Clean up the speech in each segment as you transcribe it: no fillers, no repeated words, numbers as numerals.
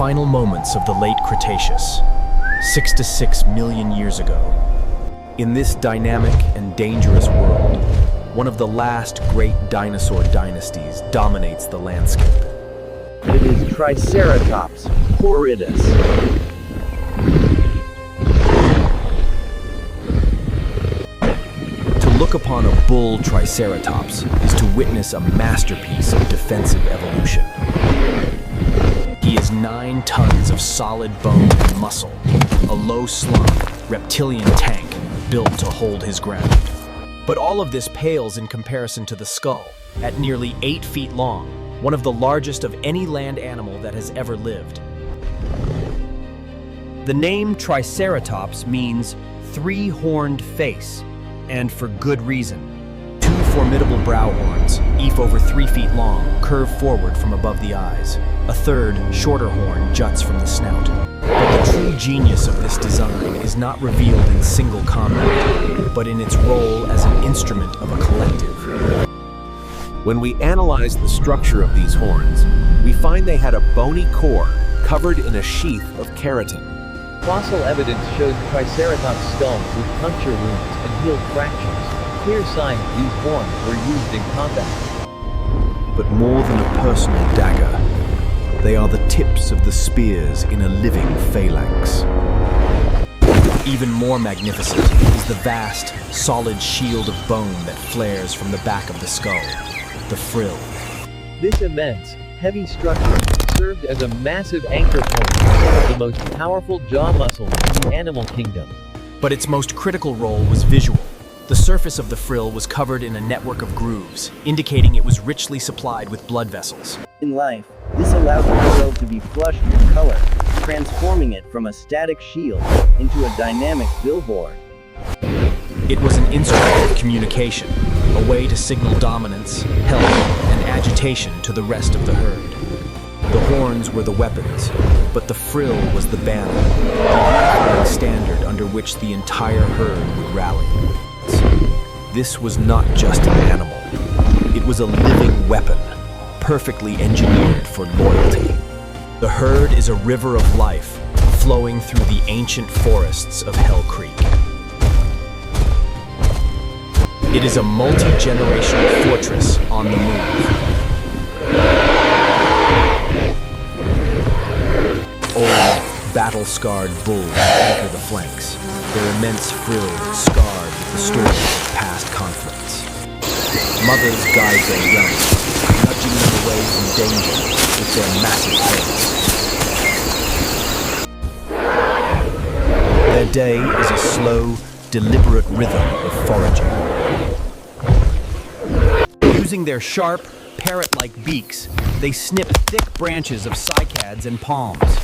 final moments of the late Cretaceous, 6 to 6 million years ago. In this dynamic and dangerous world, one of the last great dinosaur dynasties dominates the landscape. It is Triceratops horridus. To look upon a bull Triceratops is to witness a masterpiece of defensive evolution. He is 9 tons of solid bone and muscle, a low-slung, reptilian tank built to hold his ground. But all of this pales in comparison to the skull, at nearly 8 feet long, one of the largest of any land animal that has ever lived. The name Triceratops means three-horned face, and for good reason. 2 formidable brow horns, each over 3 feet long, curve forward from above the eyes. A third, shorter horn juts from the snout. But the true genius of this design is not revealed in single combat, but in its role as an instrument of a collective. When we analyze the structure of these horns, we find they had a bony core covered in a sheath of keratin. Fossil evidence shows Triceratops skulls with puncture wounds and healed fractures, clear signs these horns were used in combat. But more than a personal dagger, they are the tips of the spears in a living phalanx. Even more magnificent is the vast, solid shield of bone that flares from the back of the skull, the frill. This immense, heavy structure served as a massive anchor point for some of the most powerful jaw muscles in the animal kingdom. But its most critical role was visual. The surface of the frill was covered in a network of grooves, indicating it was richly supplied with blood vessels. In life, this allowed the frill to be flushed with color, transforming it from a static shield into a dynamic billboard. It was an instrument of communication, a way to signal dominance, health, and agitation to the rest of the herd. The horns were the weapons, but the frill was the banner, the unifying standard under which the entire herd would rally. This was not just an animal. It was a living weapon, perfectly engineered for loyalty. The herd is a river of life, flowing through the ancient forests of Hell Creek. It is a multi-generational fortress on the move. Old, battle-scarred bulls anchor the flanks, their immense frills scarred with the stories of past conflicts. Mothers guide their young, nudging them away from danger with their massive tails. Their day is a slow, deliberate rhythm of foraging. Using their sharp, parrot-like beaks, they snip thick branches of cycads and palms.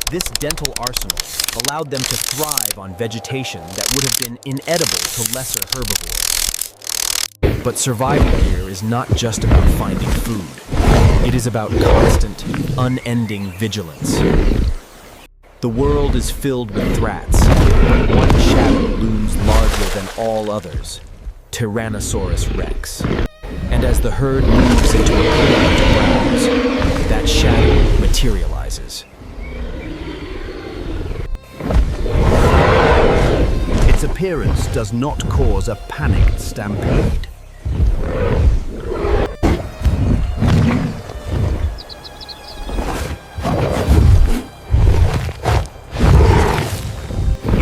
This dental arsenal allowed them to thrive on vegetation that would have been inedible to lesser herbivores. But survival here is not just about finding food. It is about constant, unending vigilance. The world is filled with threats, but one shadow looms larger than all others: Tyrannosaurus Rex. And as the herd moves into a clearing to browse, that shadow materializes. Its appearance does not cause a panicked stampede.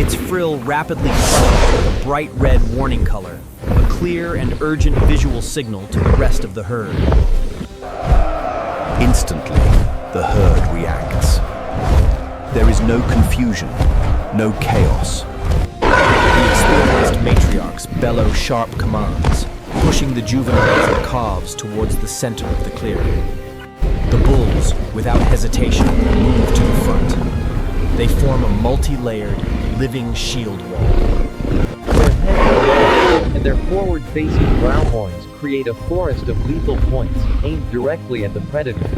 Its frill rapidly glows with a bright red warning color, a clear and urgent visual signal to the rest of the herd. Instantly, the herd reacts. There is no confusion, no chaos. The experienced matriarchs bellow sharp commands, pushing the juveniles and calves towards the center of the clearing. The bulls, without hesitation, move to the front. They form a multi-layered, living shield wall. Their heads are large, and their forward-facing brow horns create a forest of lethal points aimed directly at the predator.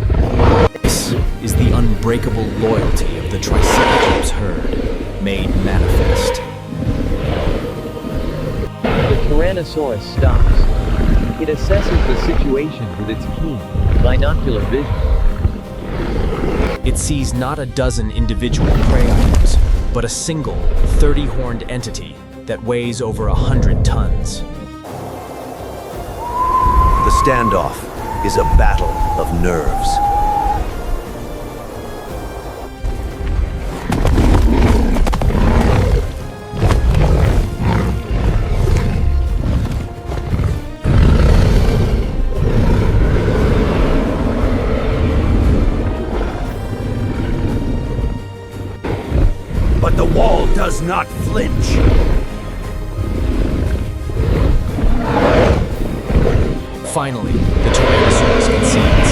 This is the unbreakable loyalty of the Triceratops herd, made manifest. The Tyrannosaurus stops. It assesses the situation with its keen, binocular vision. It sees not a dozen individual prey items, but a single 30-horned entity that weighs over 100 tons. The standoff is a battle of nerves. But the wall does not flinch. Finally, the Tyrannosaurus concedes.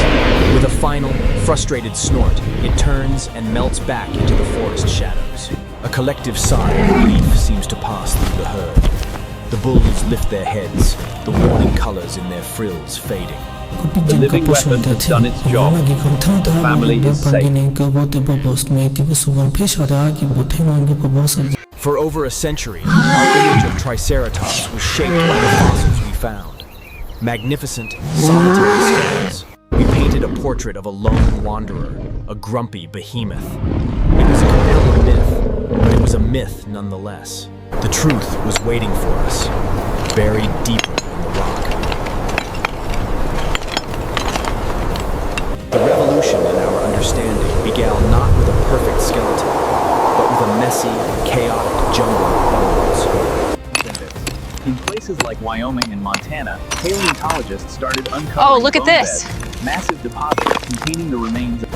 With a final, frustrated snort, it turns and melts back into the forest shadows. A collective sigh of relief seems to pass through the herd. The bulls lift their heads, the warning colors in their frills fading. The living weapon has done its job. The family is safe. For over a century, our image of Triceratops was shaped by the fossils we found. Magnificent, solitary skulls. We painted a portrait of a lone wanderer, a grumpy behemoth. It was a compelling myth, but it was a myth nonetheless. The truth was waiting for us, buried deeper in the rock. The revolution in our understanding began not with a perfect skeleton, but with a messy, chaotic jumble of bones. In places like Wyoming and Montana, paleontologists started uncovering look at bone this. beds, massive deposits containing the remains of...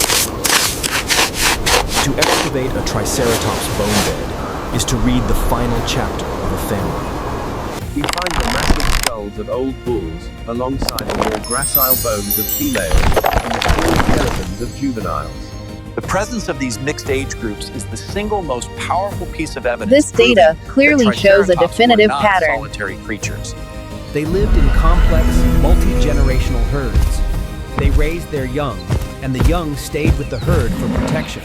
To excavate a Triceratops bone bed is to read the final chapter of a family. We find the massive skulls of old bulls, alongside the more gracile bones of females, and the small skeletons of juveniles. The presence of these mixed age groups is the single most powerful piece of evidence. This data proving clearly that shows a Triceratops definitive were not pattern. solitary creatures. They lived in complex, multi-generational herds. They raised their young, and the young stayed with the herd for protection.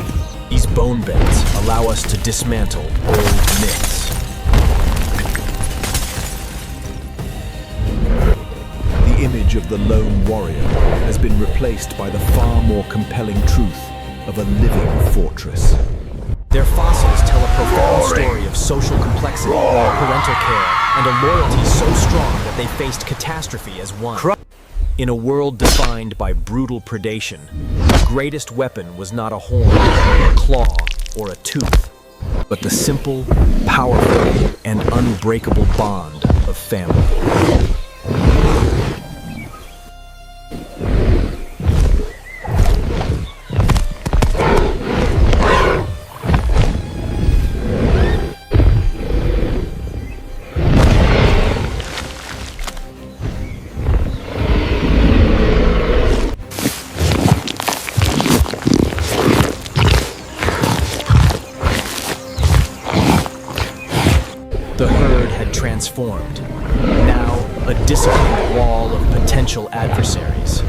These bone beds allow us to dismantle old myths. The image of the lone warrior has been replaced by the far more compelling truth of a living fortress. Their fossils tell a profound story of social complexity, parental care, and a loyalty so strong that they faced catastrophe as one. In a world defined by brutal predation, the greatest weapon was not a horn, a claw, or a tooth, but the simple, powerful, and unbreakable bond of family. The herd had transformed, now a disciplined wall of potential adversaries.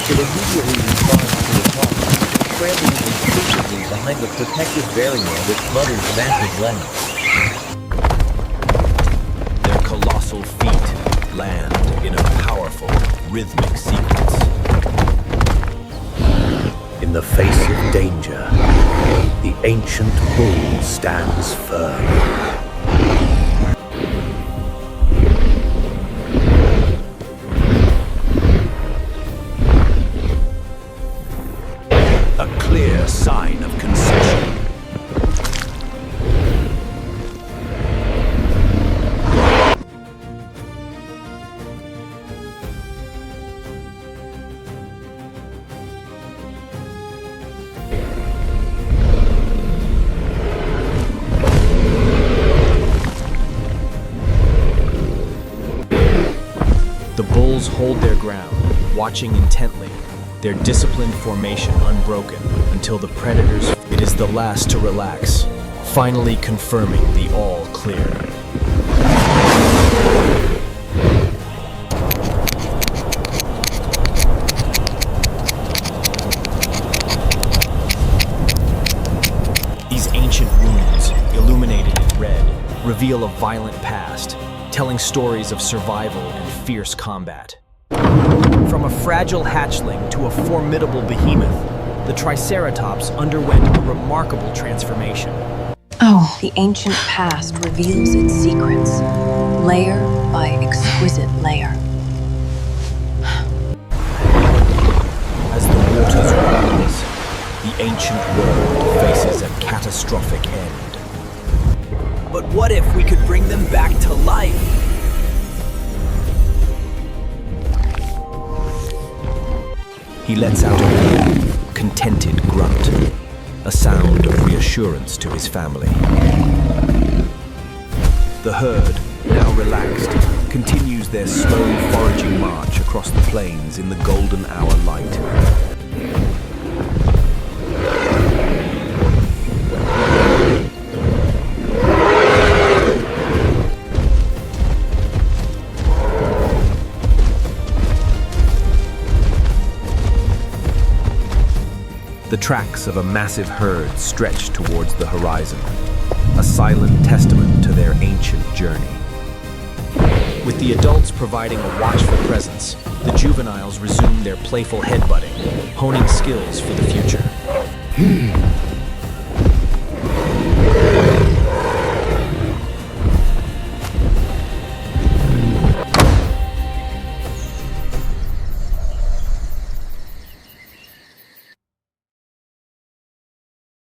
It immediately responds to the top, scrambling instinctively behind the protective barrier which mothers massive legs. Their colossal feet land in a powerful, rhythmic sequence. In the face of danger, the ancient bull stands firm. A clear sign of concession. The bulls hold their ground, watching intently, their disciplined formation unbroken until the predators. It is the last to relax, finally confirming the all clear. These ancient wounds, illuminated in red, reveal a violent past, telling stories of survival and fierce combat. From a fragile hatchling to a formidable behemoth, the Triceratops underwent a remarkable transformation. Oh, the ancient past reveals its secrets, layer by exquisite layer. As the waters rise, the ancient world faces a catastrophic end. But what if we could bring them back to life? He lets out a contented grunt, a sound of reassurance to his family. The herd, now relaxed, continues their slow foraging march across the plains in the golden hour light. The tracks of a massive herd stretch towards the horizon, a silent testament to their ancient journey. With the adults providing a watchful presence, the juveniles resume their playful headbutting, honing skills for the future.